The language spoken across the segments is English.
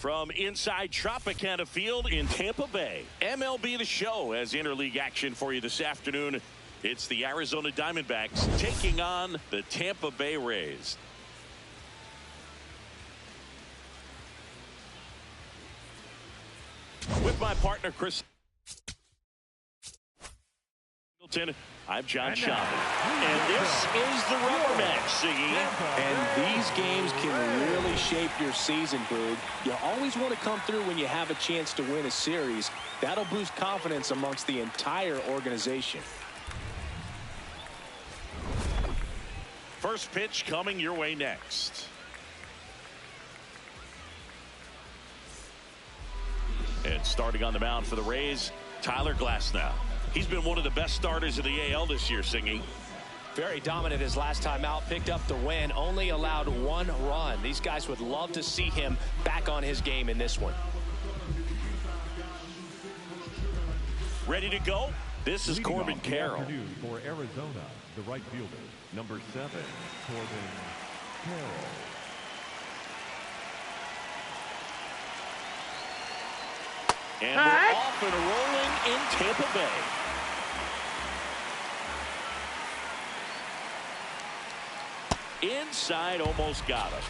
From inside Tropicana Field in Tampa Bay, MLB The Show has interleague action for you this afternoon. It's the Arizona Diamondbacks taking on the Tampa Bay Rays. With my partner, Chris Singleton, I'm John Shelby. And this is the rubber match, Siggy. And these games can really shape your season, Boog. You always want to come through when you have a chance to win a series. That'll boost confidence amongst the entire organization. First pitch coming your way next. And starting on the mound for the Rays, Tyler Glasnow. He's been one of the best starters of the AL this year, Singy. Very dominant his last time out, picked up the win, only allowed 1 run. These guys would love to see him back on his game in this one. Ready to go? This is Corbin Carroll. For Arizona, the right fielder, number 7, Corbin Carroll. And we're off and rolling in Tampa Bay. Inside, almost got him.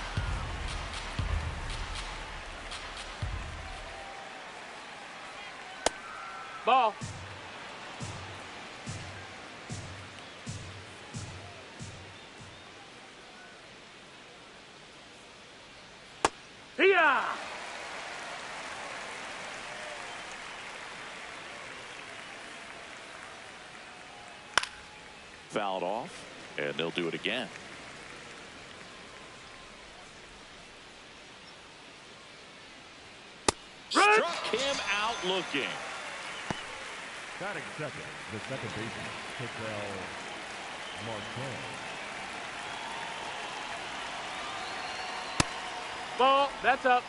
Ball. Here. Fouled off, and they'll do it again. Struck him out looking. Batting second, the second baseman, Ketel Marte. Ball. That's up.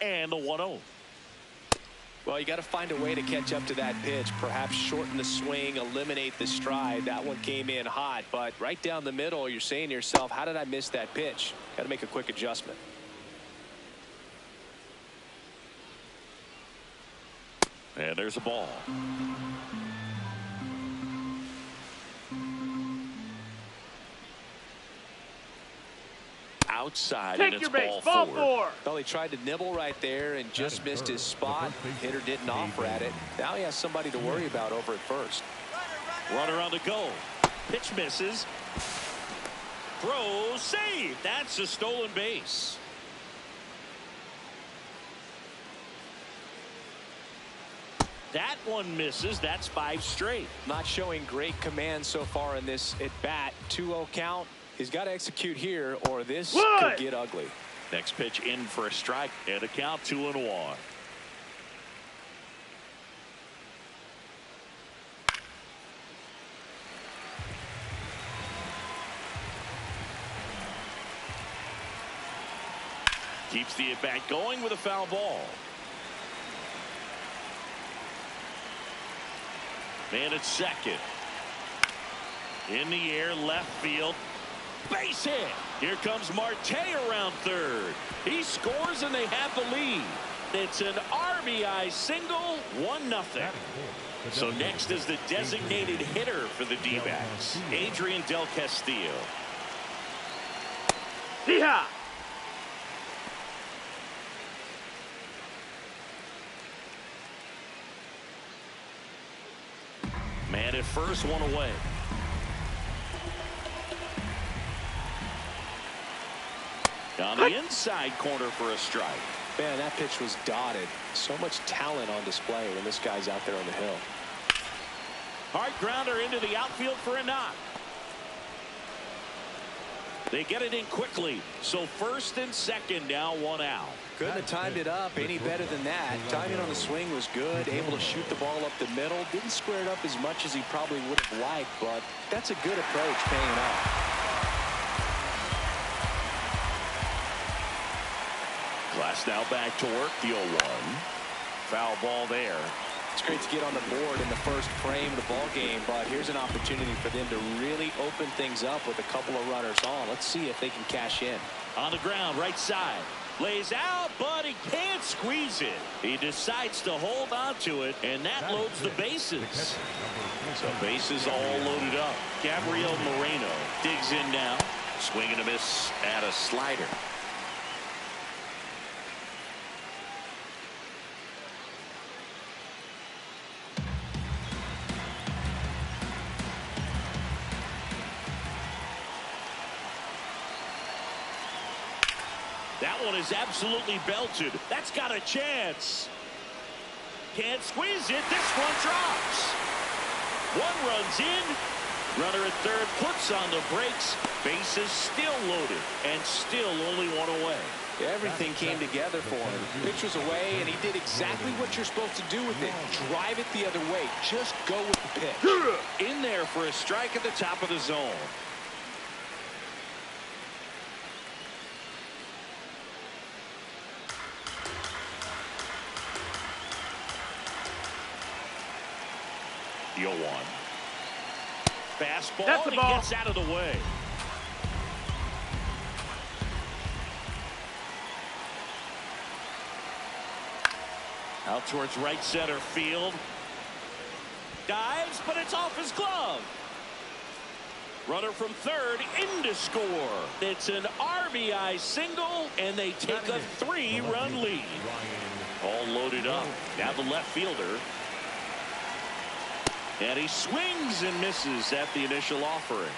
And the 1-0. Well, you got to find a way to catch up to that pitch, perhaps shorten the swing, eliminate the stride. That one came in hot, but right down the middle, you're saying to yourself, how did I miss that pitch? Got to make a quick adjustment. And there's a ball. Outside, and it's ball four. Well, he tried to nibble right there and just missed his spot. Hitter didn't offer at it. Now he has somebody to worry about over at first. Runner on the go. Pitch misses. Throw saved. That's a stolen base. That one misses. That's 5 straight. Not showing great command so far in this at bat. 2-0 count. He's got to execute here or this could get ugly. Next pitch in for a strike and a count 2-1. Keeps the at bat going with a foul ball. Man at second. In the air, left field. Base hit. Here comes Marte around third. He scores and they have the lead. It's an RBI single, 1-0. So next is the designated hitter for the D-backs, Adrian Del Castillo. Yeah. Man at first, 1 away. On the inside corner for a strike. Man, that pitch was dotted. So much talent on display when this guy's out there on the hill. Hard grounder into the outfield for a knock. They get it in quickly. So first and second now, 1 out. Couldn't have timed it up any better than that. Timing on the swing was good. Able to shoot the ball up the middle. Didn't square it up as much as he probably would have liked, but that's a good approach paying off. Glasnow back to work. The 0-1. Foul ball there. It's great to get on the board in the first frame of the ball game, but here's an opportunity for them to really open things up with a couple of runners on. Let's see if they can cash in. On the ground, right side. Lays out, but he can't squeeze it. He decides to hold on to it, and that loads the bases. So bases all loaded up. Gabriel Moreno digs in now. Swing and a miss at a slider. That one is absolutely belted. That's got a chance. Can't squeeze it. This one drops. One runs in. Runner at third puts on the brakes. Bases still loaded and still only one away. Everything came together for him. Pitch was away, and he did exactly what you're supposed to do with it. Drive it the other way. Just go with the pitch. In there for a strike at the top of the zone. The 0-1. Fastball. That's a He ball. gets out of the way. Out towards right center field. Dives, but it's off his glove. Runner from third in to score. It's an RBI single, and they take a 3-run lead. All loaded up. Now the left fielder. And he swings and misses at the initial offering.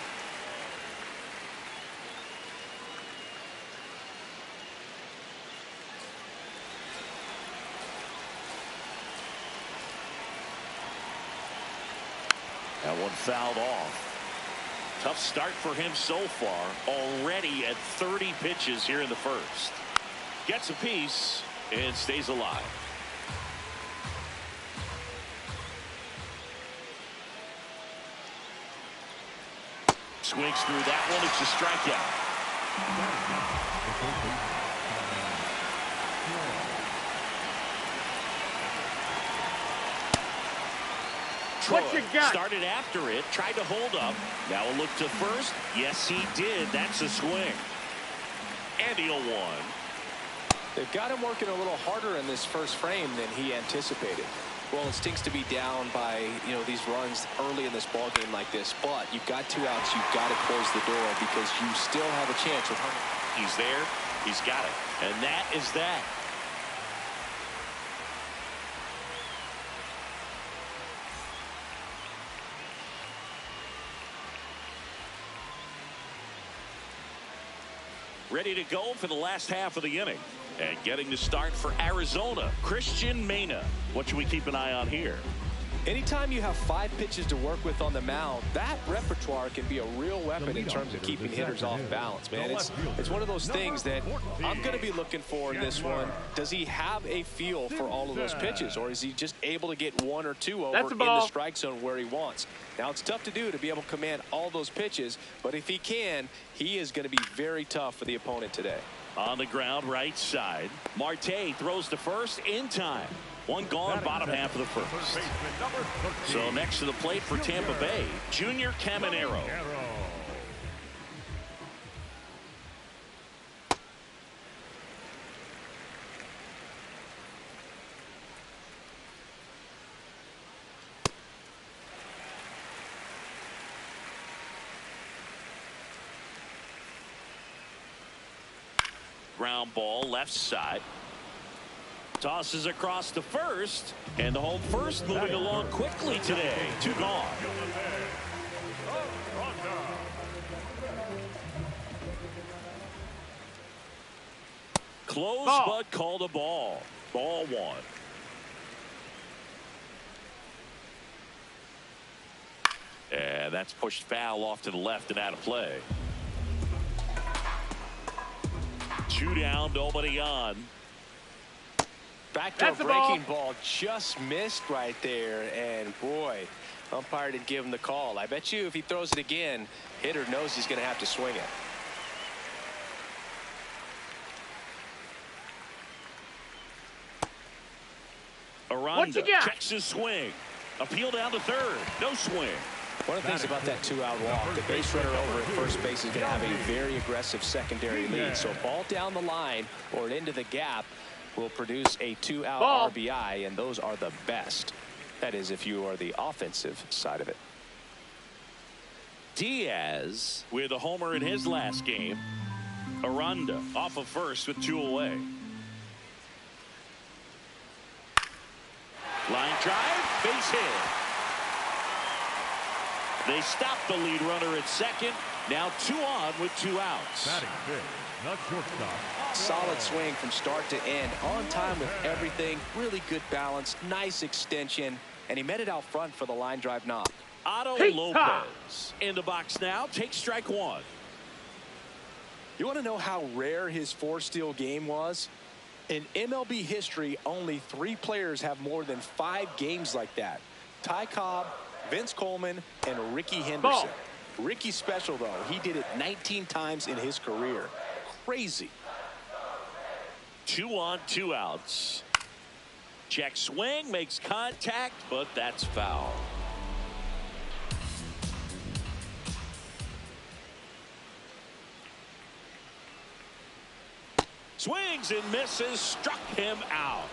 That one fouled off. Tough start for him so far. Already at 30 pitches here in the first. Gets a piece and stays alive. Swings through that one. It's a strikeout. What you got? Started after it, tried to hold up. Now a look to first. Yes, he did. That's a swing. And he'll 1. They've got him working a little harder in this first frame than he anticipated. Well, it stinks to be down by, these runs early in this ball game like this, but you've got 2 outs. You've got to close the door because you still have a chance with Hunter. He's there. He's got it. And that is that. Ready to go for the last half of the inning. And getting the start for Arizona, Christian Mena. What should we keep an eye on here? Anytime you have 5 pitches to work with on the mound, that repertoire can be a real weapon in terms of keeping hitters off balance, man. It's one of those things that I'm going to be looking for in this one. Does he have a feel for all of those pitches, or is he just able to get 1 or 2 over in the strike zone where he wants? Now, it's tough to do to be able to command all those pitches, but if he can, he is going to be very tough for the opponent today. On the ground, right side. Marte throws to first in time. One gone, bottom half of the first. So next to the plate for Tampa Bay, Junior Caminero. Ground ball, left side. Tosses across to first, and the home first moving along quickly today. 2 gone. Close, but called a ball. Ball 1. And that's pushed foul off to the left and out of play. 2 down, nobody on. Backdoor breaking ball just missed right there, and boy, umpire didn't give him the call. I bet you if he throws it again, hitter knows he's going to have to swing it. Aranda checks his swing. Appeal down to third. No swing. One of the things about that two-out walk, the base runner over at first base is going to have a very aggressive secondary lead. So a ball down the line or into the gap will produce a two-out RBI, and those are the best. That is, if you are the offensive side of it. Diaz with a homer in his last game. Aranda off of first with 2 away. Line drive, base hit. They stop the lead runner at second. Now 2 on with 2 outs. Batting fifth, not shortstop. Solid swing from start to end. On time with everything. Really good balance. Nice extension. And he met it out front for the line drive knock. Otto Lopez in the box now. Takes strike 1. You want to know how rare his 4-steal game was? In MLB history, only 3 players have more than 5 games like that. Ty Cobb, Vince Coleman, and Ricky Henderson. Ricky's special, though. He did it 19 times in his career. Crazy. 2 on, 2 outs. Check swing, makes contact, but that's foul. Swings and misses, struck him out.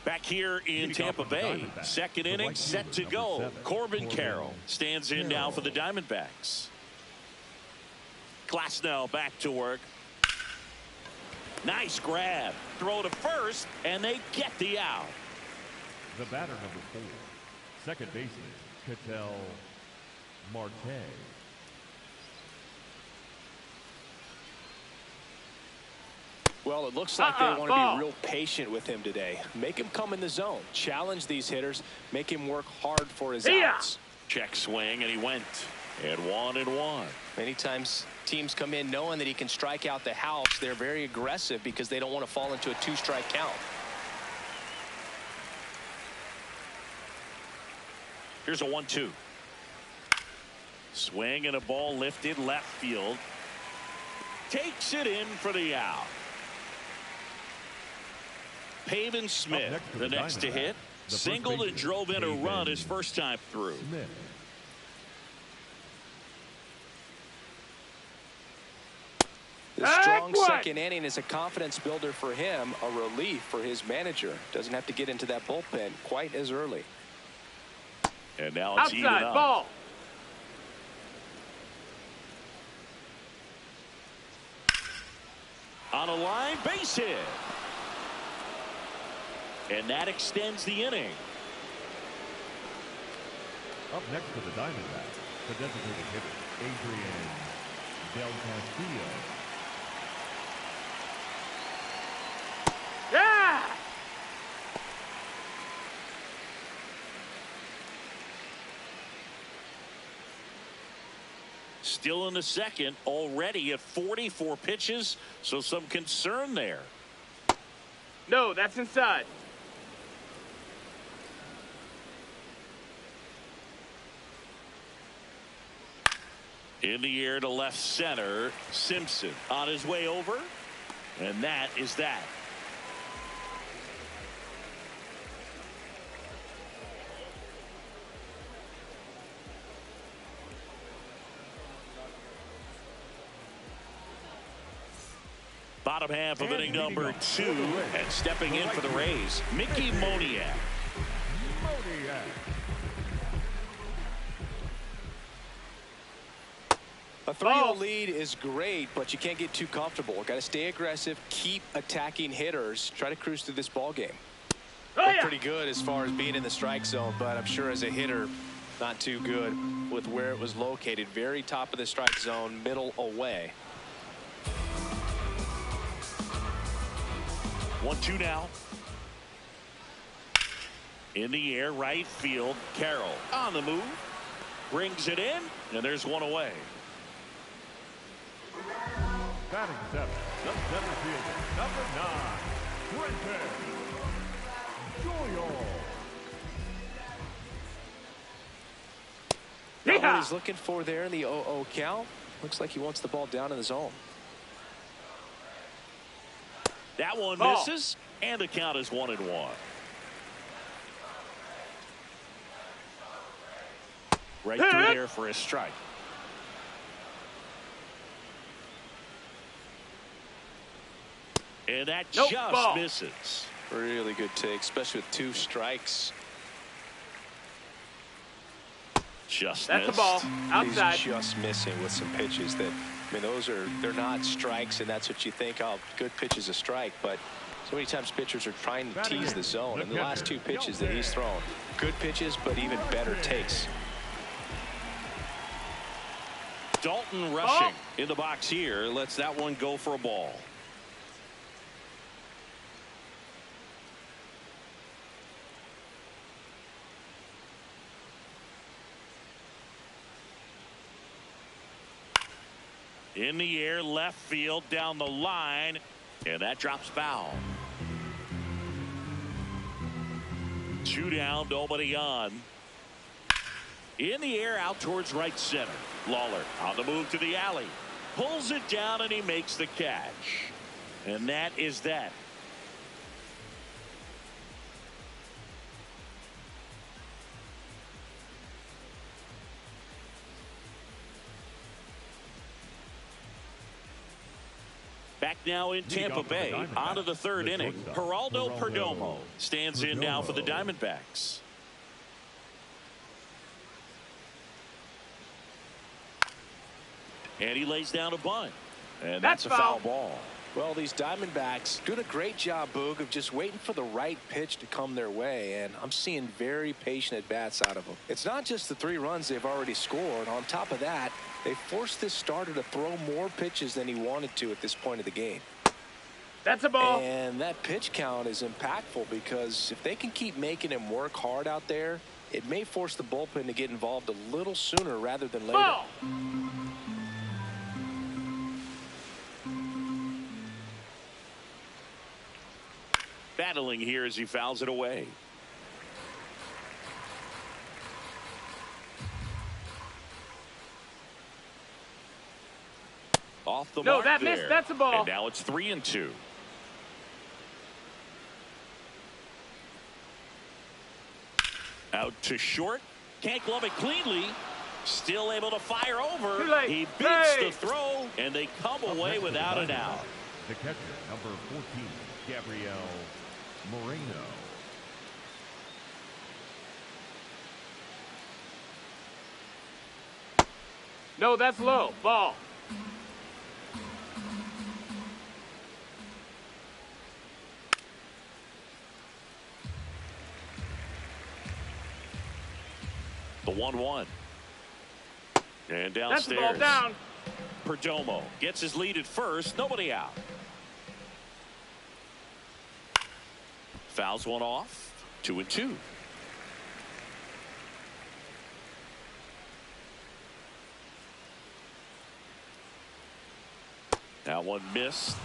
Back here in Tampa Bay, second inning set to go. Corbin Carroll stands in now for the Diamondbacks. Glasnow back to work. Nice grab. Throw to first, and they get the out. The batter number 4, second baseman, Ketel Marte. Well, it looks like they want to be real patient with him today. Make him come in the zone. Challenge these hitters. Make him work hard for his outs. Check swing, and he went. And 1-1. Many times teams come in knowing that he can strike out the house. They're very aggressive because they don't want to fall into a 2-strike count. Here's a 1-2. Swing and a ball lifted left field. Takes it in for the out. Pavin Smith, the next to hit. Singled and drove in a run his first time through. The strong second inning is a confidence builder for him, a relief for his manager. Doesn't have to get into that bullpen quite as early. And now it's even up. Ball. On a line, base hit. And that extends the inning. Up next to the Diamondbacks, the designated hitter, Adrian Del Castillo. Yeah! Still in the second, already at 44 pitches, so some concern there. No, that's inside. In the air to left center, Simpson on his way over, and that is that. Bottom half of inning number 2, and stepping in for the Rays, Mickey Moniak. A 3-0 lead is great, but you can't get too comfortable. Got to stay aggressive, keep attacking hitters, try to cruise through this ball game. Pretty good as far as being in the strike zone, but I'm sure as a hitter, not too good with where it was located. Very top of the strike zone, middle away. 1-2 now. In the air, right field, Carroll on the move. Brings it in, and there's one away. Batting 7, the center fielder, number 9, Brenton Doyle. Not what Yeehaw! he's looking for there in the 0-0 count. Looks like he wants the ball down in the zone. That one Ball. misses, and the count is 1-1. Right through there for a strike. And that Nope, just ball. misses. Really good take, especially with 2 strikes. Just That's missed. a ball. Outside. He's just missing with some pitches that, I mean, they're not strikes, and that's what you think, oh, good pitch is a strike. But so many times pitchers are trying to tease the zone. And the last 2 pitches that he's thrown, good pitches, but even better takes. Dalton rushing in the box here. Lets that one go for a ball. In the air, left field, down the line, and that drops foul. 2 down, nobody on. In the air, out towards right center. Lawler on the move to the alley. Pulls it down, and he makes the catch. And that is that. Back now in Tampa Bay, on to the 3rd inning. Geraldo Perdomo stands in now for the Diamondbacks. And he lays down a bunt. And that's a foul ball. Well, these Diamondbacks doing a great job, Boog, of just waiting for the right pitch to come their way, and I'm seeing very patient at-bats out of them. It's not just the 3 runs they've already scored. On top of that, they forced this starter to throw more pitches than he wanted to at this point of the game. That's a ball. And that pitch count is impactful because if they can keep making him work hard out there, it may force the bullpen to get involved a little sooner rather than later. Ball. Battling here as he fouls it away. Off the mark that there. missed. That's a ball. And now it's 3-2. Out to short. Can't glove it cleanly. Still able to fire over. Too late. He beats Hey. the throw, and they come away without an out. The catcher, number 14, Gabriel Moreno. No, that's low. Ball. The 1-1. And That's the downstairs. ball down. Perdomo gets his lead at first. Nobody out. Fouls one off. 2-2. That one missed.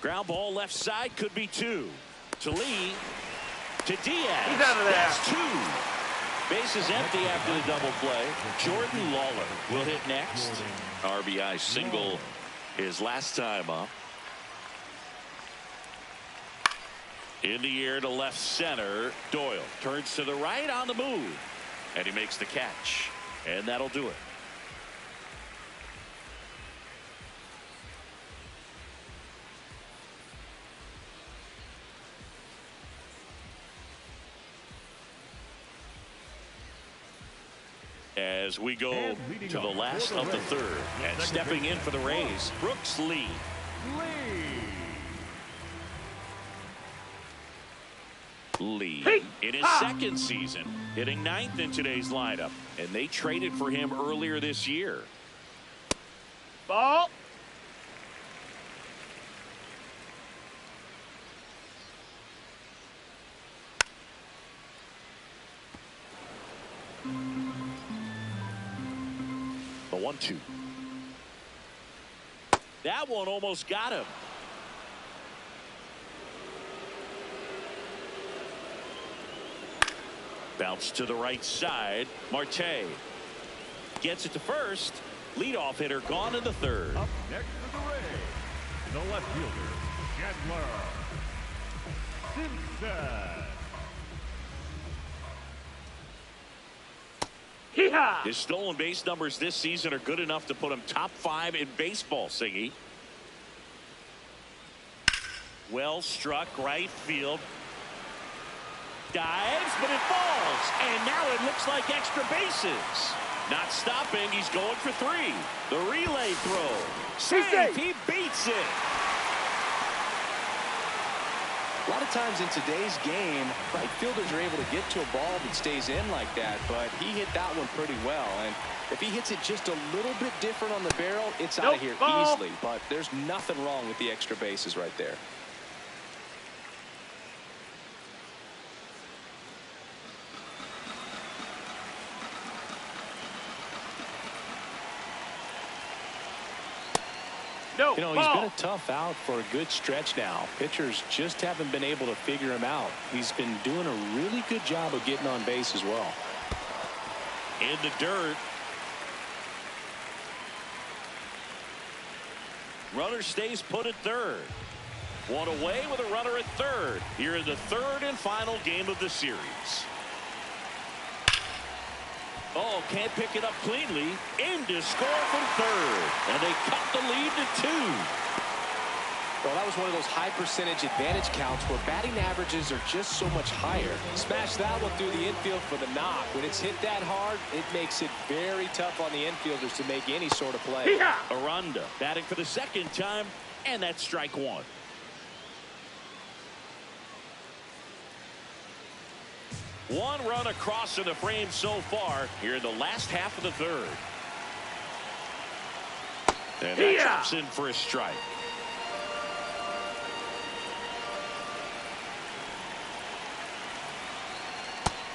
Ground ball left side, could be 2. To Lee. To Diaz. He's out of there. That's 2. Bases empty after the double play. Jordan Lawler will hit next. RBI single his last time up. In the air to left center. Doyle turns to the right on the move. And he makes the catch. And that'll do it. As we go to the last of the 3rd. And stepping in for the Rays, Brooks Lee. Lee in his 2nd season, hitting 9th in today's lineup, and they traded for him earlier this year. Ball. The 1-2. That one almost got him. Bounce to the right side. Marte gets it to first. Leadoff hitter gone in the third. Up next to the Rays, the left fielder, Chandler Simpson. Hee-haw! His stolen base numbers this season are good enough to put him top 5 in baseball, Singy. Well struck right field. Dives, but it falls. And now it looks like extra bases. Not stopping. He's going for 3. The relay throw. Safe. He beats it. A lot of times in today's game, right fielders are able to get to a ball that stays in like that, but he hit that one pretty well. And if he hits it just a little bit different on the barrel, it's out of here easily. But there's nothing wrong with the extra bases right there. You know, he's been a tough out for a good stretch now. Pitchers just haven't been able to figure him out. He's been doing a really good job of getting on base as well. In the dirt. Runner stays put at third. One away with a runner at third. Here in the third and final game of the series. Oh, can't pick it up cleanly. Aimed to score from third. And they cut the lead to 2. Well, that was one of those high percentage advantage counts where batting averages are just so much higher. Smash that one through the infield for the knock. When it's hit that hard, it makes it very tough on the infielders to make any sort of play. Aranda batting for the second time, and that's strike 1. One run across in the frame so far here in the last half of the third. And that drops in for a strike.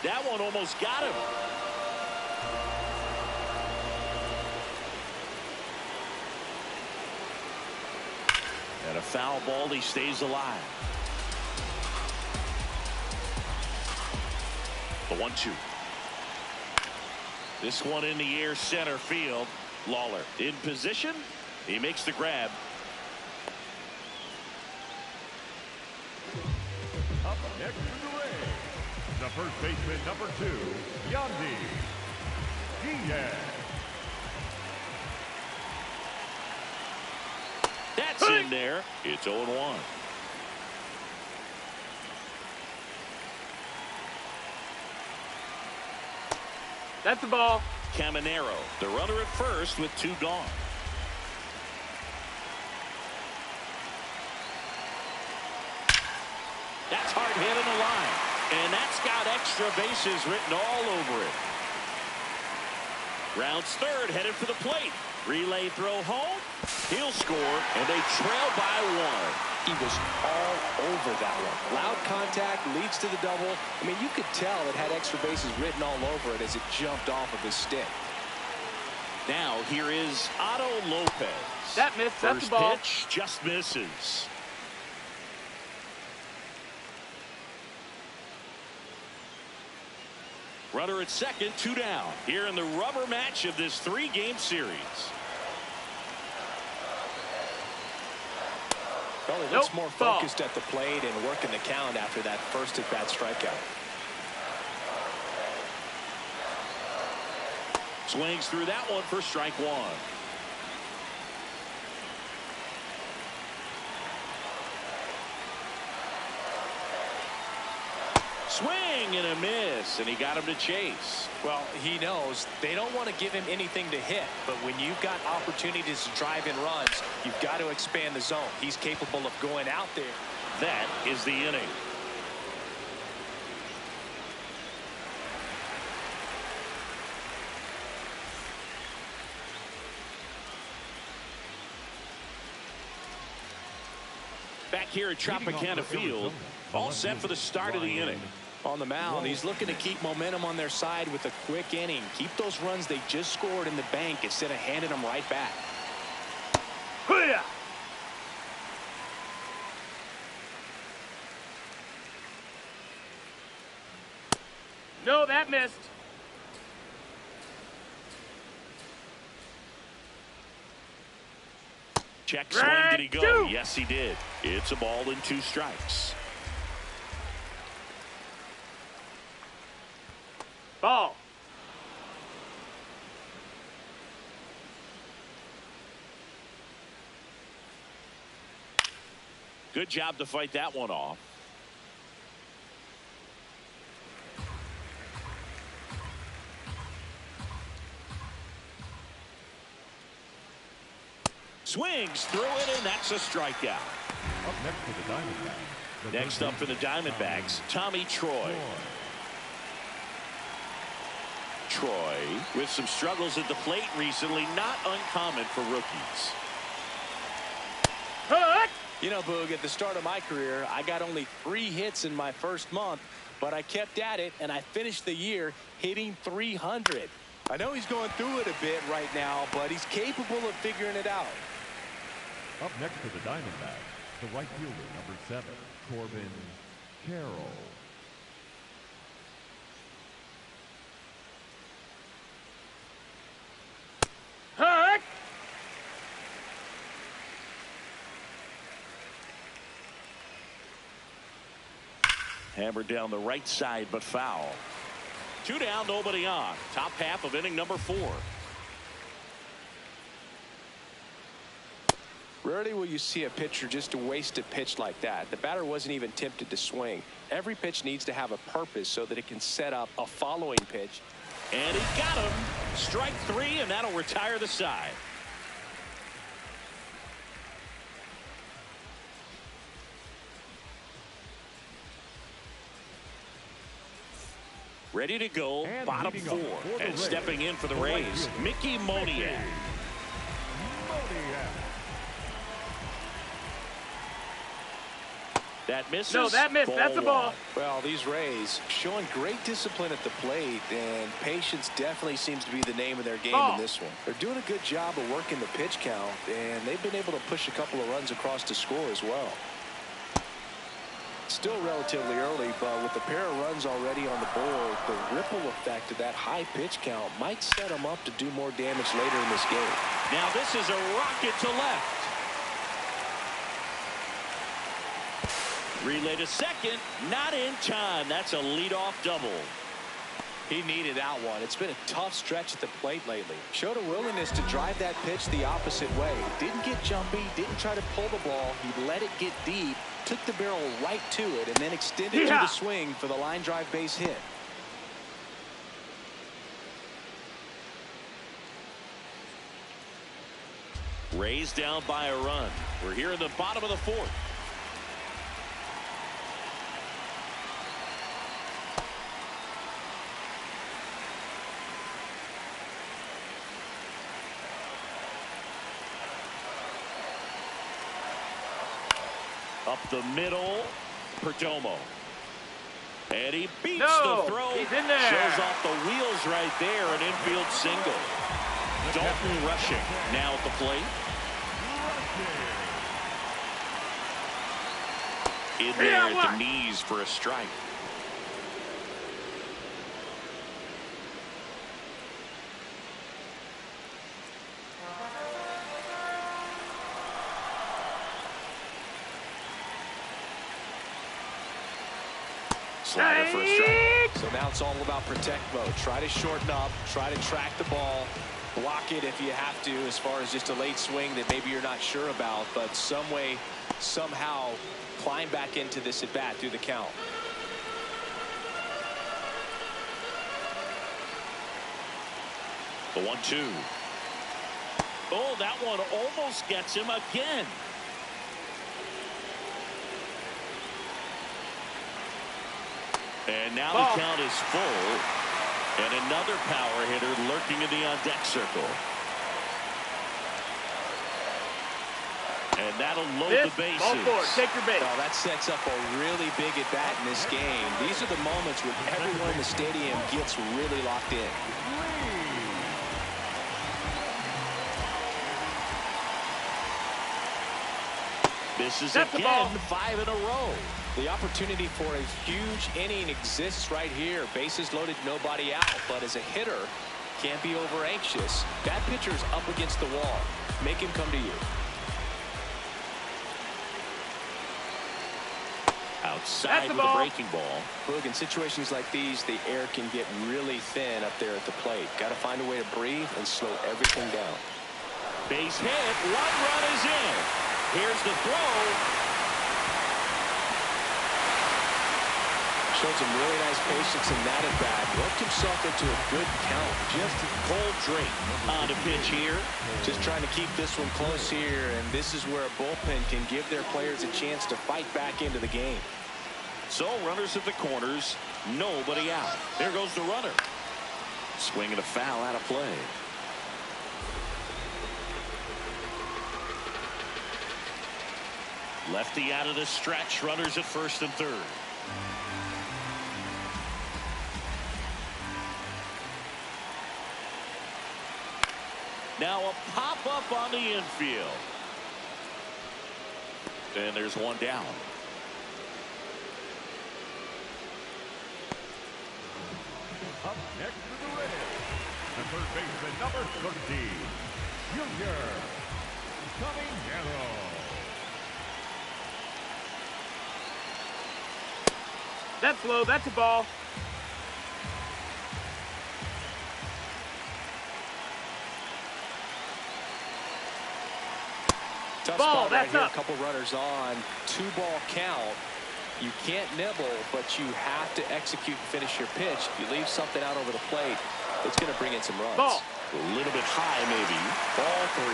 That one almost got him. And a foul ball, he stays alive. The 1-2. This one in the air, center field. Lawler in position. He makes the grab. Up next to the Rays, the first baseman, number 2, Yandy Diaz. That's in there. It's 0-1. That's the ball. Caminero, the runner at first with 2 gone. That's hard hit in the line. And that's got extra bases written all over it. Rounds third, headed for the plate. Relay throw home. He'll score, and they trail by 1. He was all over that one. Loud contact leads to the double. I mean, you could tell it had extra bases written all over it as it jumped off of his stick. Now here is Otto Lopez. That missed. That's the ball. Pitch just misses. Runner at second, 2 down. Here in the rubber match of this 3-game series. Well, he looks more focused at the plate and working the count after that first at-bat strikeout. Swings through that one for strike 1. Swing and a miss, and he got him to chase. Well, he knows they don't want to give him anything to hit, but when you've got opportunities to drive in runs, you've got to expand the zone. He's capable of going out there. That is the inning. Back here at Tropicana Field, all set for the start of the inning. On the mound, he's looking to keep momentum on their side with a quick inning. Keep those runs they just scored in the bank instead of handing them right back. No, that missed. Check swing, did he go? Two. Yes, he did. It's a ball and 2 strikes. Ball. Good job to fight that one off. Swings through it, and that's a strikeout. Up next for the Diamondbacks. Next up for the Diamondbacks, Tommy Troy. Troy with some struggles at the plate recently, not uncommon for rookies. Hook. You know, Boog, at the start of my career, I got only 3 hits in my first month, but I kept at it, and I finished the year hitting 300. I know he's going through it a bit right now, but he's capable of figuring it out. Up next for the Diamondbacks, the right fielder, number 7, Corbin Carroll. Hook. Hammered down the right side, but foul. 2 down, nobody on. Top half of inning number 4. Rarely will you see a pitcher just waste a pitch like that. The batter wasn't even tempted to swing. Every pitch needs to have a purpose so that it can set up a following pitch. And he got him. Strike 3, and that'll retire the side. Ready to go, And bottom leading up 4. for the And Rays, stepping in for the the right Rays, fielder, Mickey Moniak. That misses. No, that missed. That's a ball. 1. Well, these Rays showing great discipline at the plate, and patience definitely seems to be the name of their game Ball. in this one. They're doing a good job of working the pitch count, and they've been able to push a couple of runs across to score as well. Still relatively early, but with a pair of runs already on the board, the ripple effect of that high pitch count might set them up to do more damage later in this game. Now this is a rocket to left. Relay to second, not in time. That's a leadoff double. He needed that one. It's been a tough stretch at the plate lately. Showed a willingness to drive that pitch the opposite way. Didn't get jumpy, didn't try to pull the ball. He let it get deep, took the barrel right to it, and then extended to the swing for the line drive base hit. Rays down by a run. We're here in the bottom of the 4th. Up the middle, Perdomo. And he beats the throw. He's in there. Shows off the wheels right there, an infield single. Dalton rushing now at the plate. In there at the knees for a strike. Slider for a strike. So now it's all about protect mode. Try to shorten up, try to track the ball, block it if you have to, as far as just a late swing that maybe you're not sure about, but some way, somehow climb back into this at bat through the count. The 1-2. Oh, that one almost gets him again. And now the count is full. And another power hitter lurking in the on-deck circle. And that'll load the bases. Ball 4, take your base. Well, that sets up a really big at bat in this game. These are the moments when everyone in the stadium gets really locked in. Misses That's the again, ball. 5 in a row. The opportunity for a huge inning exists right here. Bases loaded, nobody out. But as a hitter, can't be over anxious. That pitcher's up against the wall. Make him come to you. Outside the with a ball. breaking ball. Boog, in situations like these, the air can get really thin up there at the plate. Got to find a way to breathe and slow everything down. Base hit. 1 run is in. Here's the throw. Showed some really nice patience in that at bat. Worked himself into a good count. Just Cole Drake on a pitch here. Just trying to keep this one close here, and this is where a bullpen can give their players a chance to fight back into the game. So runners at the corners, nobody out. There goes the runner. Swinging a foul out of play. Lefty out of the stretch. Runners at first and third. Now a pop-up on the infield. And there's one down. Up next to the Reds, the third baseman, number 30, Junior Caminero. That's low. That's a ball. Tough Ball, spot right that's here. up. A couple runners on. 2-ball count. You can't nibble, but you have to execute and finish your pitch. If you leave something out over the plate, it's going to bring in some runs. Ball. A little bit high, maybe. Ball 3.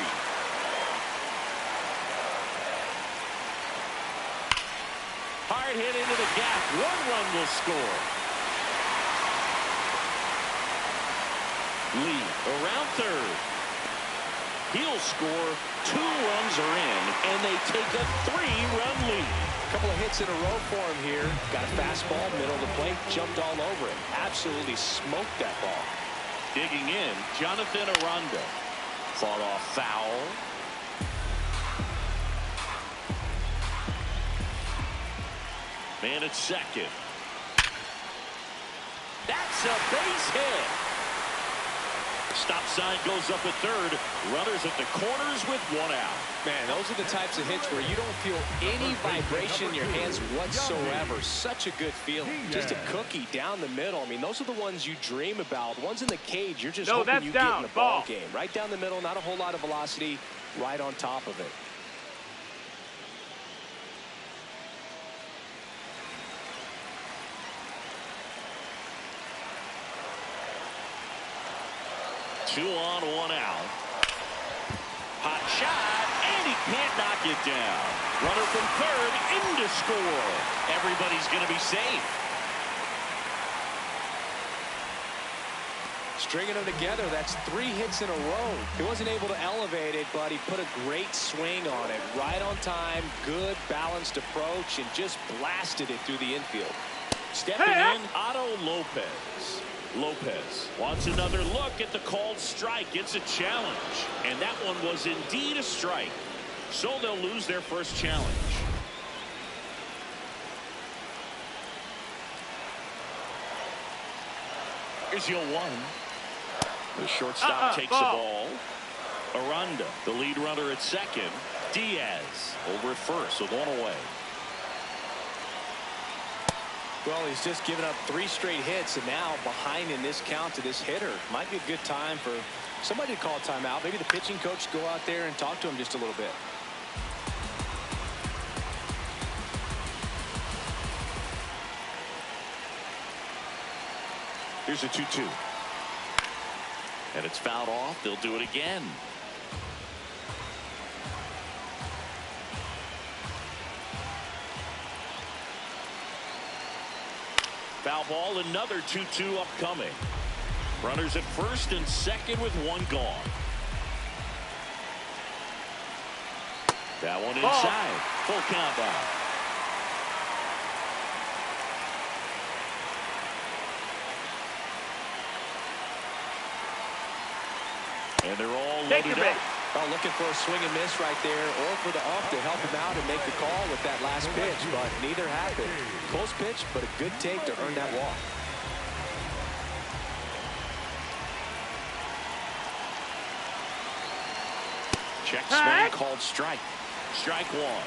Hard hit into the gap. 1 run will score. Lee around third. He'll score. 2 runs are in, and they take a 3-run lead. A couple of hits in a row for him here. Got a fastball, middle of the plate, jumped all over it. Absolutely smoked that ball. Digging in, Jonathan Aranda. Fought off foul. Man at second. That's a base hit. Stop sign goes up at third. Runners at the corners with 1 out. Man, those are the types of hits where you don't feel any vibration in your hands whatsoever. Such a good feeling. Just a cookie down the middle. I mean, those are the ones you dream about. Ones in the cage, you're just hoping you get in the ball game. Right down the middle, not a whole lot of velocity, right on top of it. Two on, 1 out. Hot shot, and he can't knock it down. Runner from third in to score. Everybody's going to be safe. Stringing them together, that's 3 hits in a row. He wasn't able to elevate it, but he put a great swing on it. Right on time, good balanced approach, and just blasted it through the infield. Stepping in, Otto Lopez. Lopez wants another look at the called strike. It's a challenge, and that one was indeed a strike. So they'll lose their first challenge. Here's your 1. The shortstop takes the ball. Aranda, the lead runner at second. Diaz over at first with 1 away. Well, he's just given up 3 straight hits, and now behind in this count to this hitter. Might be a good time for somebody to call timeout. Maybe the pitching coach go out there and talk to him just a little bit. Here's a 2-2. And it's fouled off. They'll do it again. Foul ball, another 2-2 upcoming. Runners at first and second with 1 gone. That one inside. Full count now. And they're all loaded up. Well, looking for a swing and miss right there, or for the ump to help him out and make the call with that last pitch, but neither happened. Close pitch, but a good take to earn that walk. Check swing called strike. Strike one.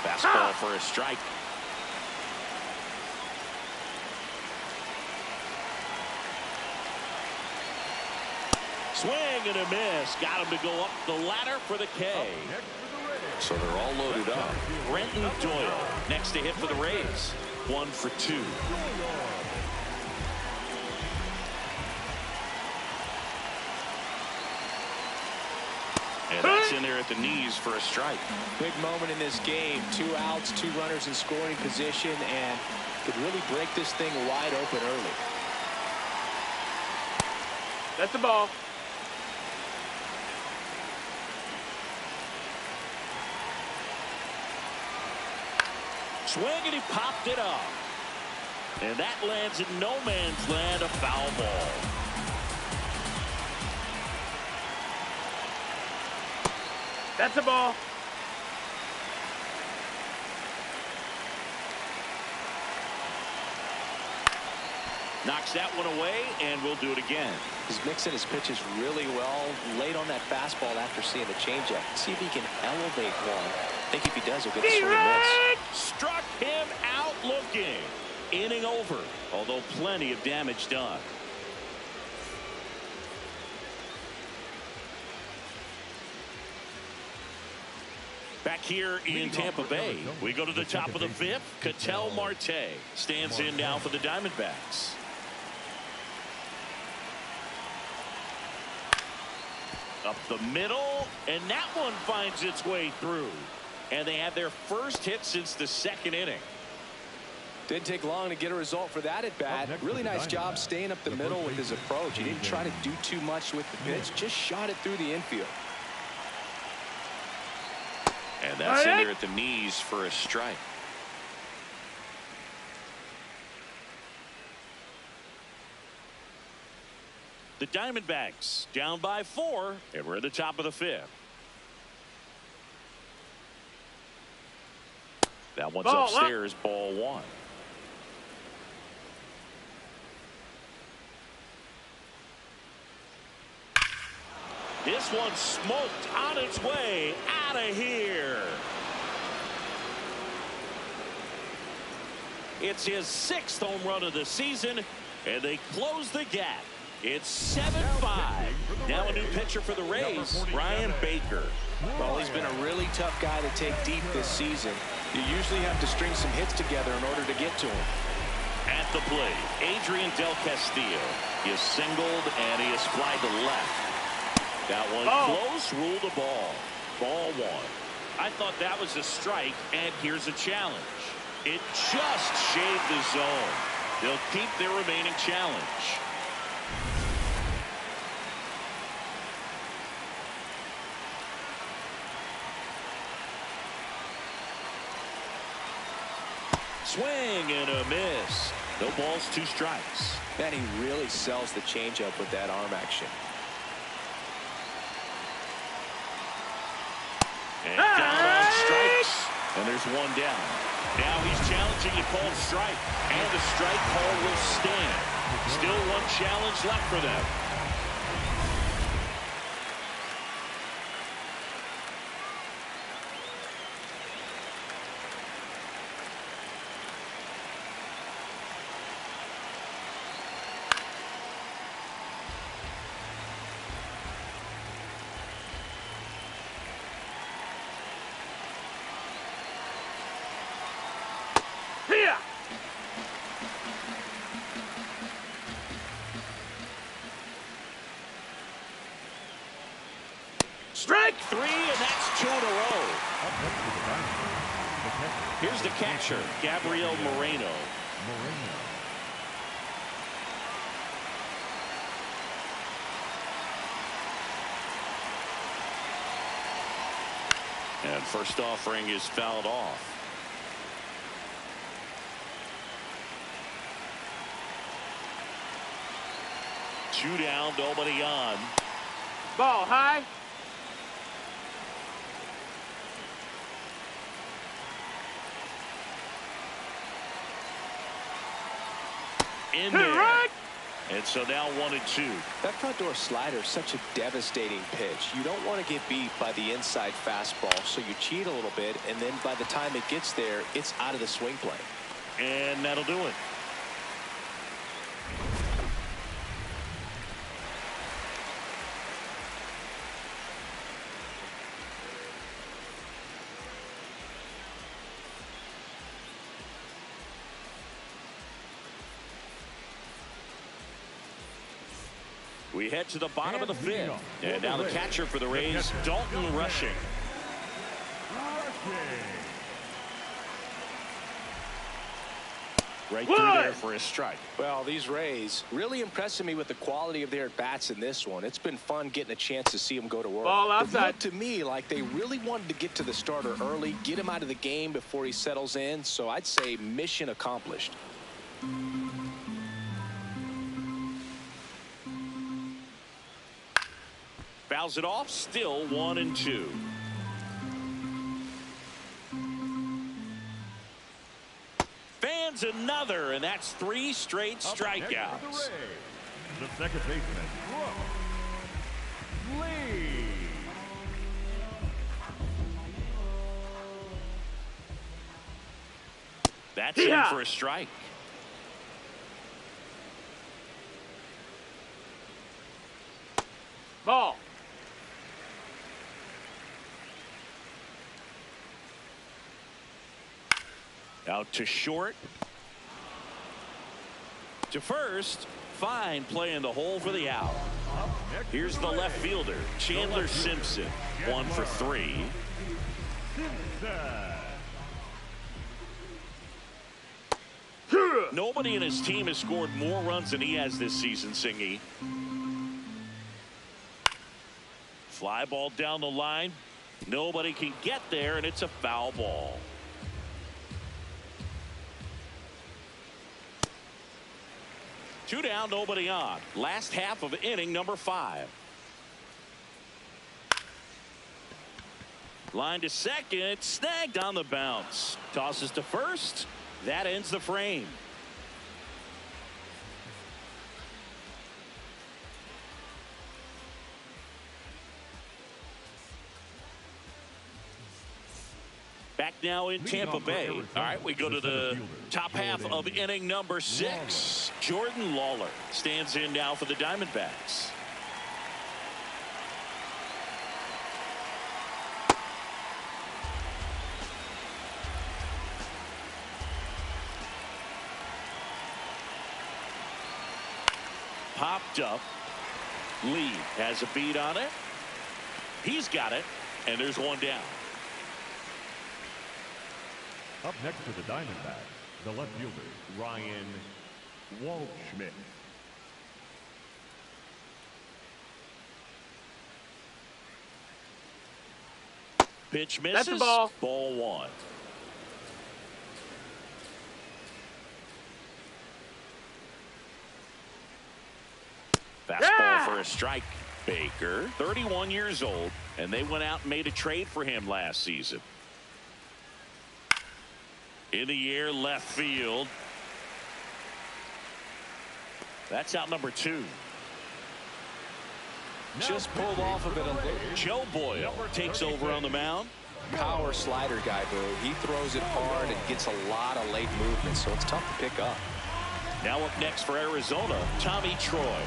Fastball for a strike. Swing and a miss. Got him to go up the ladder for the K. So they're all loaded up. Brenton Doyle next to hit for the Rays. 1 for 2. And that's in there at the knees for a strike. Big moment in this game. 2 outs, 2 runners in scoring position, and could really break this thing wide open early. That's the ball. Swing and he popped it up. And that lands in no man's land, a foul ball. That's a ball. Knocks that one away, and we'll do it again. He's mixing his pitches really well. Late on that fastball after seeing the changeup. See if he can elevate one. I think if he does, he'll get the swing and miss. Struck him out looking. Inning over, although plenty of damage done. Back here in Tampa Bay, we go to the top of the 5th. Ketel Marte stands in now for the Diamondbacks. Up the middle, and that one finds its way through. And they have their first hit since the 2nd inning. Didn't take long to get a result for that at bat. Really nice job staying up the middle with his approach. He didn't try to do too much with the pitch, just shot it through the infield. And that's in there at the knees for a strike. The Diamondbacks down by 4, and we're at the top of the 5th. That one's upstairs, ball 1. This one's smoked on its way out of here. It's his 6th home run of the season, and they close the gap. It's 7-5. Now a new pitcher for the Rays, Ryan Baker. Well, he's been a really tough guy to take deep this season. You usually have to string some hits together in order to get to him. At the plate, Adrian Del Castillo. He is singled, and he is flied to left. That one close, ruled a ball. Ball 1. I thought that was a strike, and here's a challenge. It just shaved the zone. They'll keep their remaining challenge. Swing and a miss. No balls, 2 strikes. Man, he really sells the changeup with that arm action. And down on strikes. And there's 1 down. Now he's challenging a called strike. And the strike call will stand. Still 1 challenge left for them. Strike 3, and that's 2 in a row. Here's the catcher, Gabriel Moreno. And first offering is fouled off. 2 down, nobody on. Ball high. In Hit there. right. And so now 1-2. That front door slider is such a devastating pitch. You don't want to get beat by the inside fastball, so you cheat a little bit, and then by the time it gets there, it's out of the swing plane. And that'll do it. We head to the bottom of the 5th. And now the catcher for the Rays, Dalton Rushing. Right through there for a strike. Well, these Rays really impressing me with the quality of their at-bats in this one. It's been fun getting a chance to see them go to work. Ball outside. It looked to me like they really wanted to get to the starter early, get him out of the game before he settles in. So I'd say mission accomplished. Fouls it off, still 1-2. Fans another, and that's 3 straight strikeouts. The second baseman, Lee. That's in for a strike. Ball. Out to short. To first. Fine play in the hole for the out. Here's the left fielder, Chandler Simpson. 1 for 3. Nobody in his team has scored more runs than he has this season, Singy. Fly ball down the line. Nobody can get there, and it's a foul ball. Two down, nobody on. Last half of inning number 5. Line to second, snagged on the bounce. Tosses to first. That ends the frame. Back now in Tampa Bay. All right, we go to the top half of inning number 6. Jordan Lawler stands in now for the Diamondbacks. Popped up. Lee has a beat on it. He's got it, and there's one down. Up next to the Diamondbacks, the left fielder, Ryan Waldschmidt. Pitch misses. That's a ball. Ball 1. Fastball for a strike. Baker, 31 years old, and they went out and made a trade for him last season. In the air, left field. That's out number 2. Just pulled off of it a little. Joe Boyle takes over on the mound. Power slider guy, Boo. He throws it hard and gets a lot of late movement, so it's tough to pick up. Now up next for Arizona, Tommy Troy.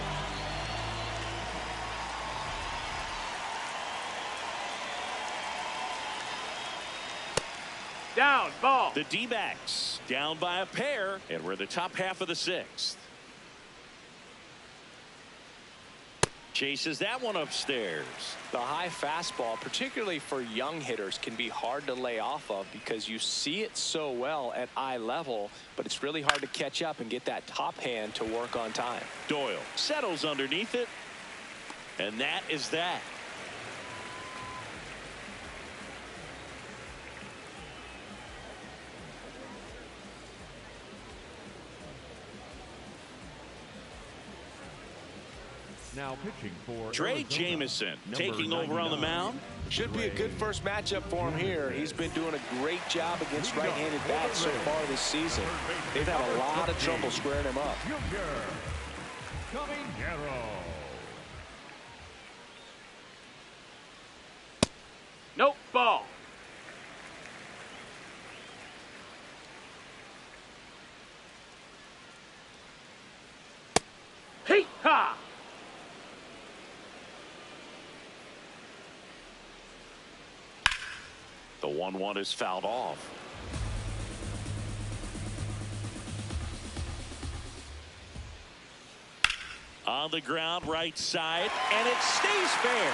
Down, ball. The D-backs down by a pair, and we're in the top half of the 6th. Chases that one upstairs. The high fastball, particularly for young hitters, can be hard to lay off of because you see it so well at eye level, but it's really hard to catch up and get that top hand to work on time. Doyle settles underneath it, and that is that. Now pitching for Trey Arizona, Jameson number taking over on the 99. mound. Should be a good first matchup for him here. He's been doing a great job against right-handed bats so far this season. They've had a lot of trouble squaring him up. Nope, ball. Hey, ha! The 1-1 is fouled off. On the ground, right side, and it stays fair.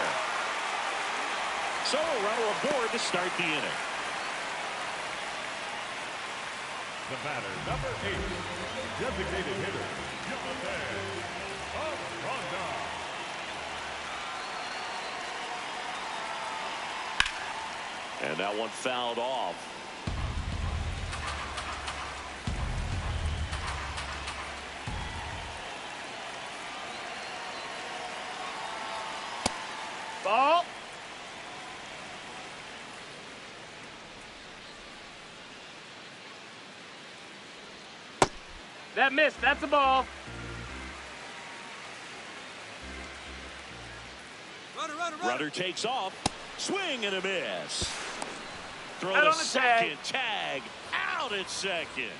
So a runner aboard to start the inning. The batter, number 8, designated hitter, Jonathan Aranda. And that one fouled off. Ball. That missed. That's a ball. Runner takes off. Swing and a miss. Throw Out to on the second. Tag. Out at second.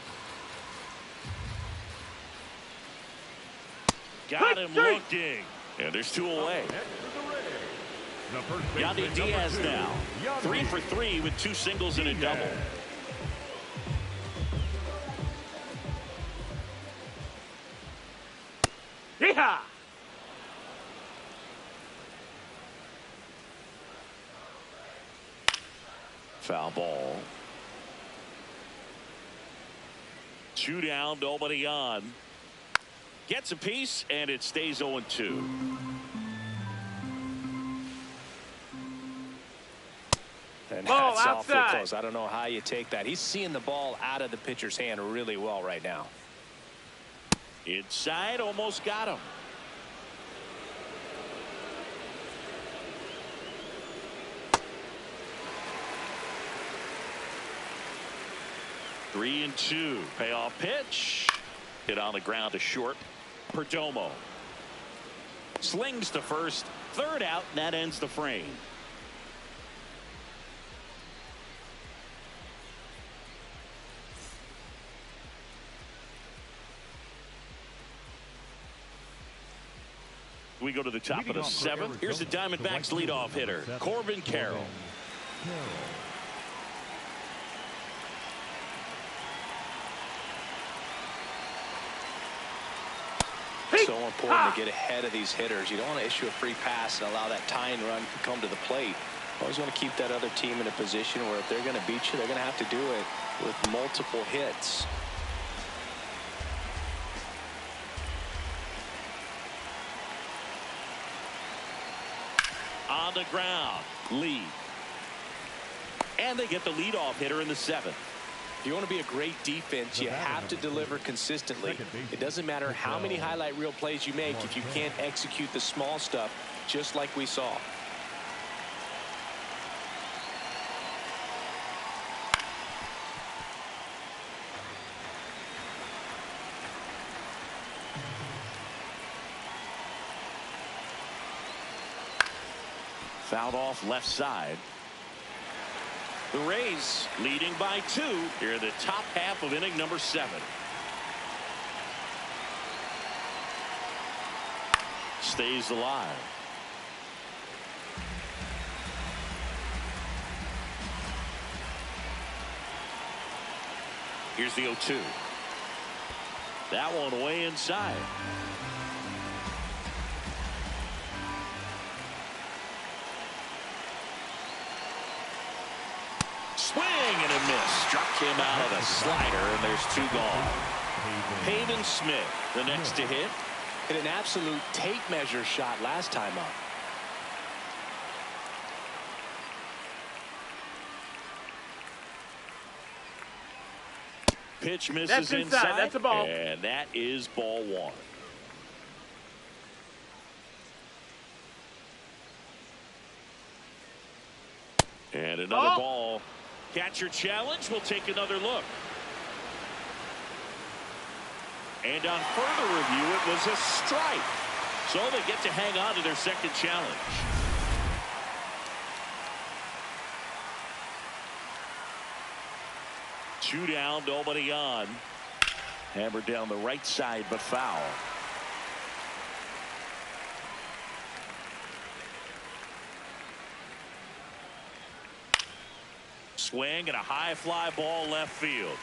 Got him looking. And there's 2 away. Yandy Diaz now. 3 for 3 with 2 singles and a double. Yeehaw! Foul ball. 2 down, nobody on. Gets a piece, and it stays 0-2. And Ball that's awfully outside. close. I don't know how you take that. He's seeing the ball out of the pitcher's hand really well right now. Inside, almost got him. Three and 2. Payoff pitch. Hit on the ground to short. Perdomo slings to first. 3rd out, and that ends the frame. We go to the top of the 7th. Here's the Diamondbacks leadoff hitter, Corbin Carroll. So important to get ahead of these hitters. You don't want to issue a free pass and allow that tying run to come to the plate. Always want to keep that other team in a position where if they're going to beat you, they're going to have to do it with multiple hits. On the ground, Lee. And they get the leadoff hitter in the 7th. If you want to be a great defense, you have to deliver consistently. It doesn't matter how many highlight reel plays you make if you can't execute the small stuff, just like we saw. Fouled off left side. The Rays leading by 2 here in the top half of inning number 7. Stays alive. Here's the 0-2. That one way inside. Swing and a miss. Struck him out of the slider, and there's 2 gone. Pavin Smith, the next to hit. Hit an absolute tape measure shot last time up. Pitch misses That's inside. That's a ball. And that is ball 1. And another ball. Catcher challenge. We'll take another look. And on further review, it was a strike. So they get to hang on to their second challenge. Two down, nobody on. Hammered down the right side, but foul. Swing and a high fly ball left field.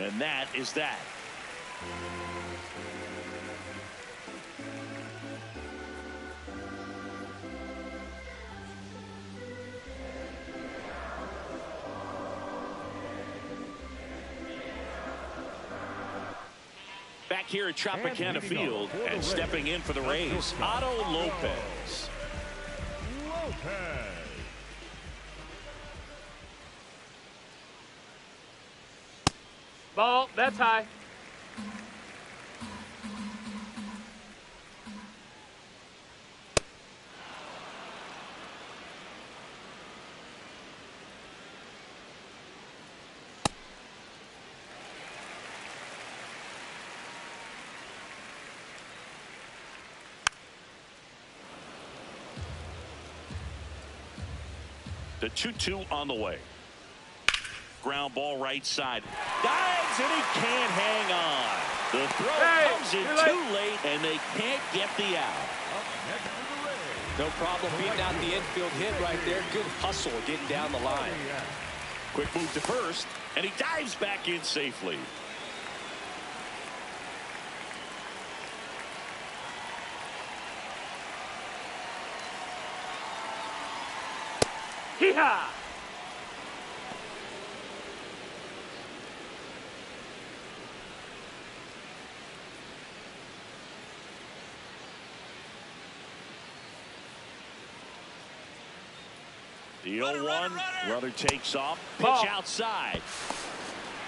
And that is that. Back here at Tropicana Field and stepping in for the Rays, Otto Lopez. Ball, that's high. The 2-2 on the way. Ground ball right side. Dives and he can't hang on. The throw comes in too late and they can't get the out. No problem beating out the infield hit right there. Good hustle getting down the line. Quick move to first and he dives back in safely. Hee-haw! The 0-1, runner takes off, pitch Ball. outside.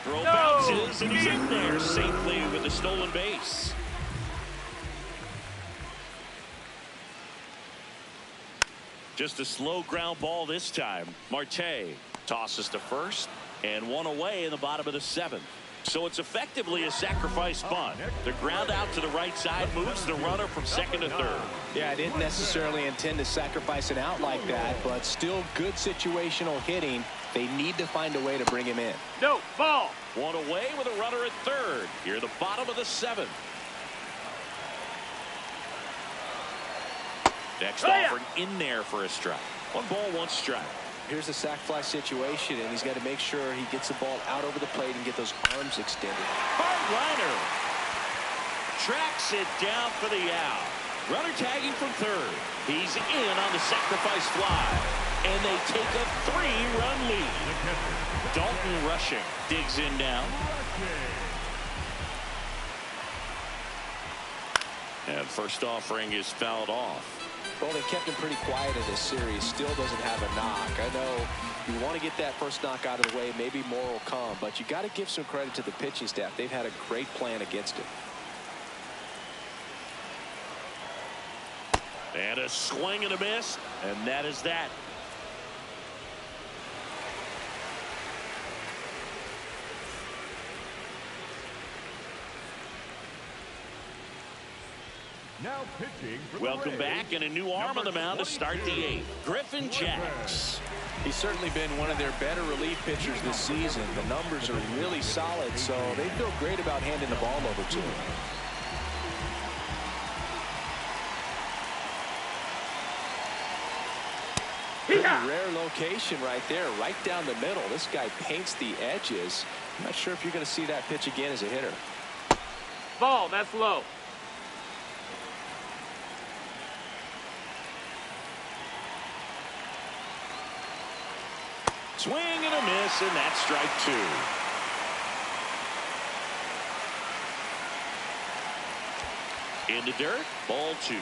Throw bounces, and he's in there safely with the stolen base. Just a slow ground ball this time. Marte tosses to first, and one away in the bottom of the seventh. So it's effectively a sacrifice bunt. The ground out to the right side moves the runner from second to third. Yeah, I didn't necessarily intend to sacrifice an out like that, but still good situational hitting. They need to find a way to bring him in. No, ball. One away with a runner at third. Here the bottom of the seventh. Next offering in there for a strike. 1 ball, 1 strike. Here's a sac fly situation, and he's got to make sure he gets the ball out over the plate and get those arms extended. Hard liner. Tracks it down for the out. Runner tagging from third. He's in on the sacrifice fly. And they take a 3-run lead. Dalton rushing. Digs in now. And first offering is fouled off. Well, they kept him pretty quiet in this series. Still doesn't have a knock. I know you want to get that first knock out of the way. Maybe more will come. But you got to give some credit to the pitching staff. They've had a great plan against it. And a swing and a miss. And that is that. Now pitching for Welcome back, and a new arm on the mound to start the 8th. Griffin Jacks. He's certainly been one of their better relief pitchers this season. The numbers are really solid, so they feel great about handing the ball over to him. Pretty rare location right there, right down the middle. This guy paints the edges. I'm not sure if you're going to see that pitch again as a hitter. Ball, that's low. Swing and a miss, and that's strike 2. In the dirt, ball 2.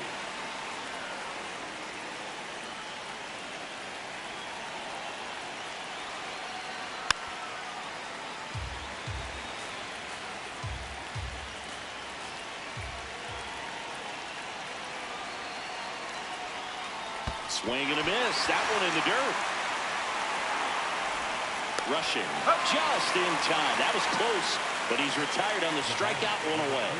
Swing and a miss. That one in the dirt. rushing. Just in time. That was close, but he's retired on the strikeout, one away.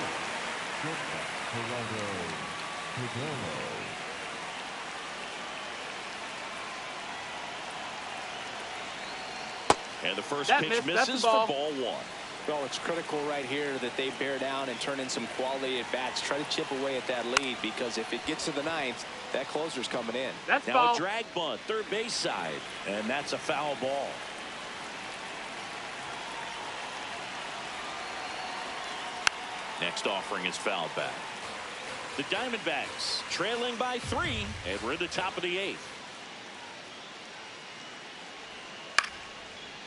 And the first pitch misses for ball one. Well, it's critical right here that they bear down and turn in some quality at bats. Try to chip away at that lead, because if it gets to the ninth, that closer's coming in. Now foul. A drag bunt, third base side, and that's a foul ball. Next offering is fouled back. The Diamondbacks trailing by 3, and we're in the top of the 8th.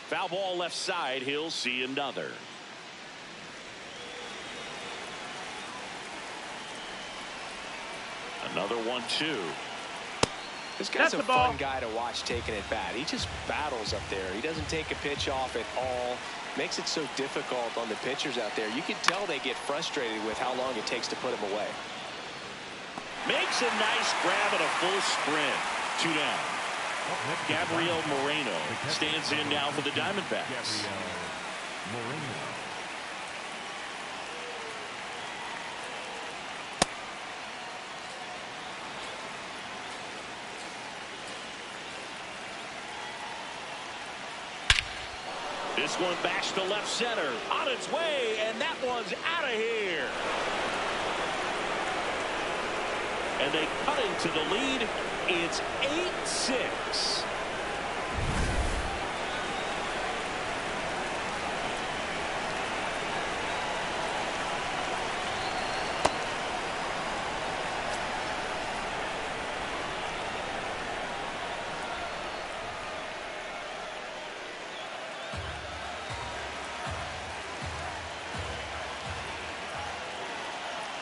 Foul ball left side. He'll see another. Another 1-2. This guy's a fun guy to watch taking it bat. He just battles up there. He doesn't take a pitch off at all. Makes it so difficult on the pitchers out there. You can tell they get frustrated with how long it takes to put him away. Makes a nice grab at a full sprint. 2 down. Gabriel Moreno stands in now for the Diamondbacks. This one bashed to left center. On its way, and that one's out of here. And they cut into the lead. It's 8-6.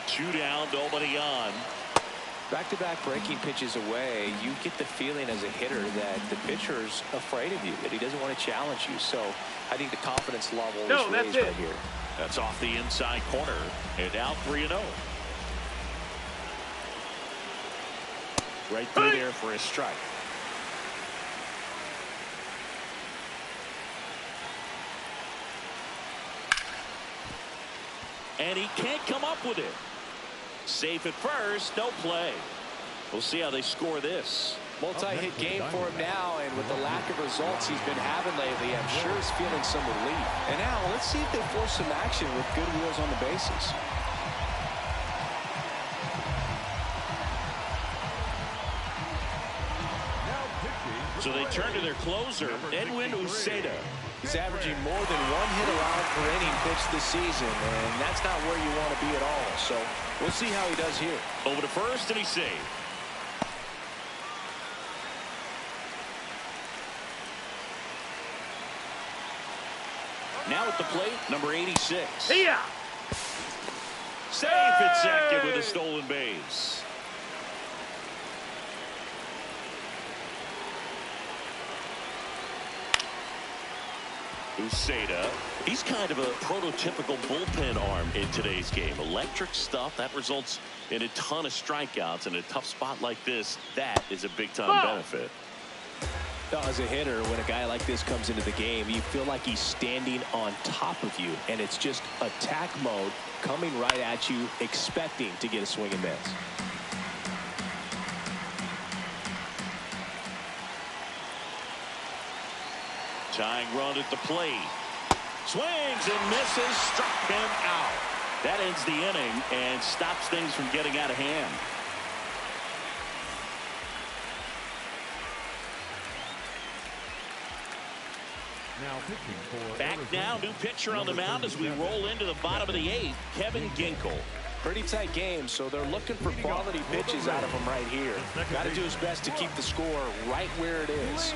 Two down, nobody on. Back-to-back breaking pitches away, you get the feeling as a hitter that the pitcher's afraid of you, that he doesn't want to challenge you. So I think the confidence level is raised right here. That's off the inside corner, and now 3-0. Right through there for a strike. And he can't come up with it. Safe at first, no play. We'll see how they score this. Multi-hit game for him now, and with the lack of results he's been having lately, I'm sure he's feeling some relief. And now let's see if they force some action with good wheels on the bases. So they turn to their closer, Edwin Uceda. He's averaging more than 1 hit allowed per inning pitched this season, and that's not where you want to be at all. So we'll see how he does here. Over to first, and he's saved. Now at the plate, number 86. Yeah. Safe at second with a stolen base. Uceda, he's kind of a prototypical bullpen arm in today's game. Electric stuff that results in a ton of strikeouts. In a tough spot like this, that is a big-time benefit. As a hitter, when a guy like this comes into the game, you feel like he's standing on top of you, and it's just attack mode coming right at you, expecting to get a swing and miss. Tying run at the plate. Swings and misses, struck him out. That ends the inning and stops things from getting out of hand. Back now, new pitcher on the mound as we roll into the bottom of the 8th, Kevin Ginkel. Pretty tight game, so they're looking for quality pitches out of him right here. Got to do his best to keep the score right where it is.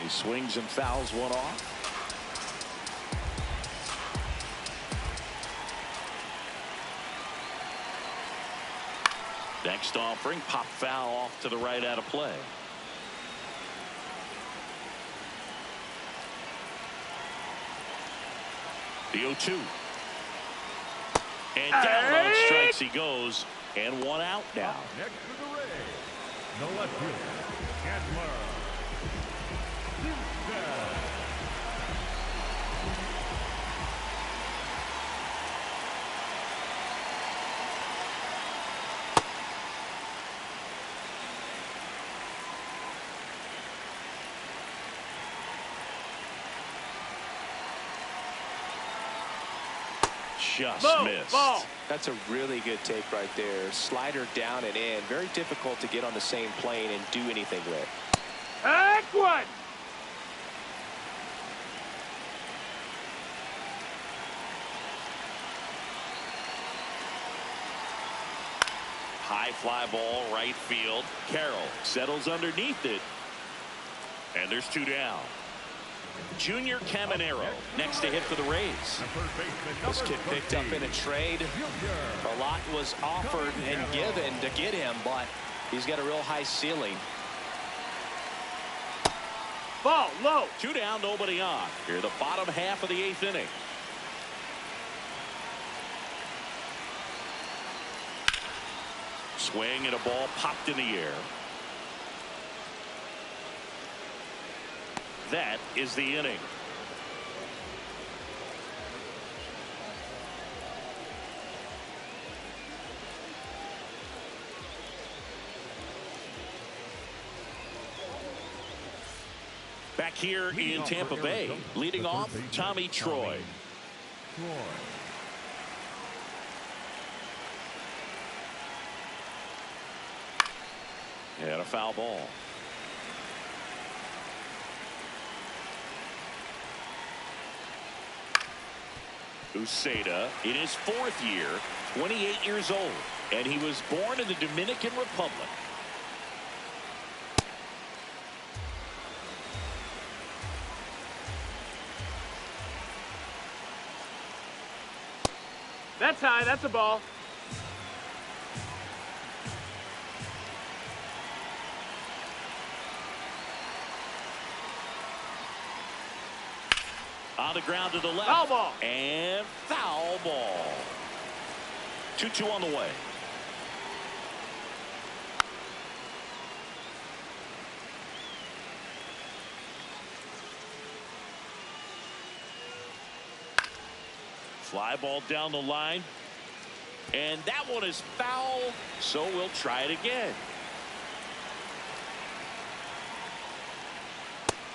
He swings and fouls one off. Next offering, pop foul off to the right out of play. The 0-2. And down on strikes he goes. And one out now. Next to the Rays, the left fielder, Chandler. Just Low, missed. ball. That's a really good take right there. Slider down and in. Very difficult to get on the same plane and do anything with. Heck one. High fly ball, right field. Carroll settles underneath it. And there's two down. Junior Caminero next to hit for the Rays. This kid picked up in a trade. A lot was offered and given to get him, but he's got a real high ceiling. Ball low. Two down, nobody on. Here the bottom half of the 8th inning. Swing and a ball popped in the air. That is the inning. Back here in Tampa Bay, leading off, Tommy Troy. And a foul ball. Uceda in his 4th year, 28 years old, and he was born in the Dominican Republic. That's high. That's a ball. On the ground to the left. Foul ball. And foul ball. 2-2 on the way. Fly ball down the line. And that one is foul, so we'll try it again.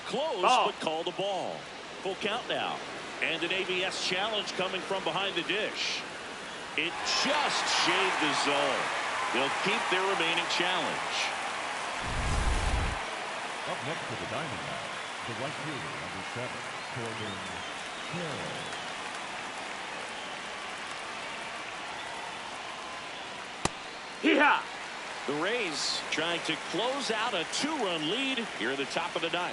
Close, ball. but call the ball. Full count now. And an ABS challenge coming from behind the dish. It just shaved the zone. They'll keep their remaining challenge. Up next to the Diamondbacks, the right fielder, number 7, Corbin Carroll. Hee-haw. The Rays trying to close out a 2-run lead here at the top of the 9th.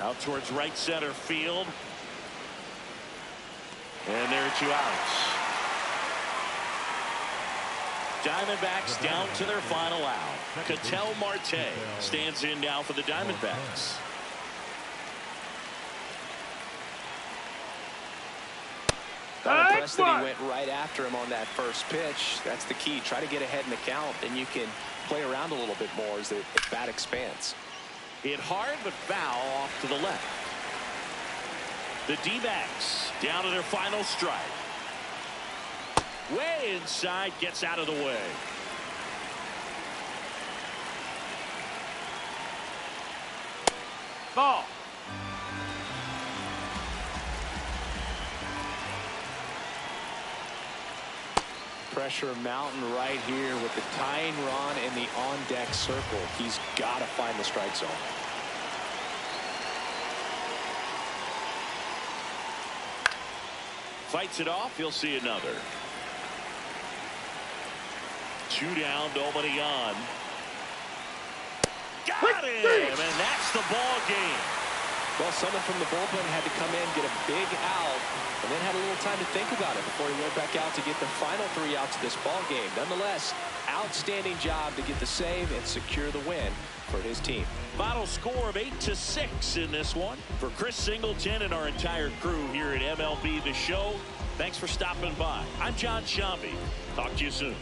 Out towards right center field. And there are 2 outs. Diamondbacks down to their final out. Ketel Marte stands in now for the Diamondbacks. I'm impressed that he went right after him on that first pitch. That's the key. Try to get ahead in the count, and you can play around a little bit more as the bat expands. Hit hard but foul off to the left. The D-backs down to their final strike. Way inside, gets out of the way. Ball. Pressure mountain right here with the tying run in the on-deck circle. He's got to find the strike zone. Fights it off. He'll see another. 2 down, nobody on. Got him, and that's the ball game. Well, someone from the bullpen had to come in, get a big out, and then had a little time to think about it before he went back out to get the final 3 outs of this ball game. Nonetheless, outstanding job to get the save and secure the win for his team. Final score of 8-6 in this one. For Chris Singleton and our entire crew here at MLB The Show, Thanks for stopping by. I'm John Shambi. Talk to you soon.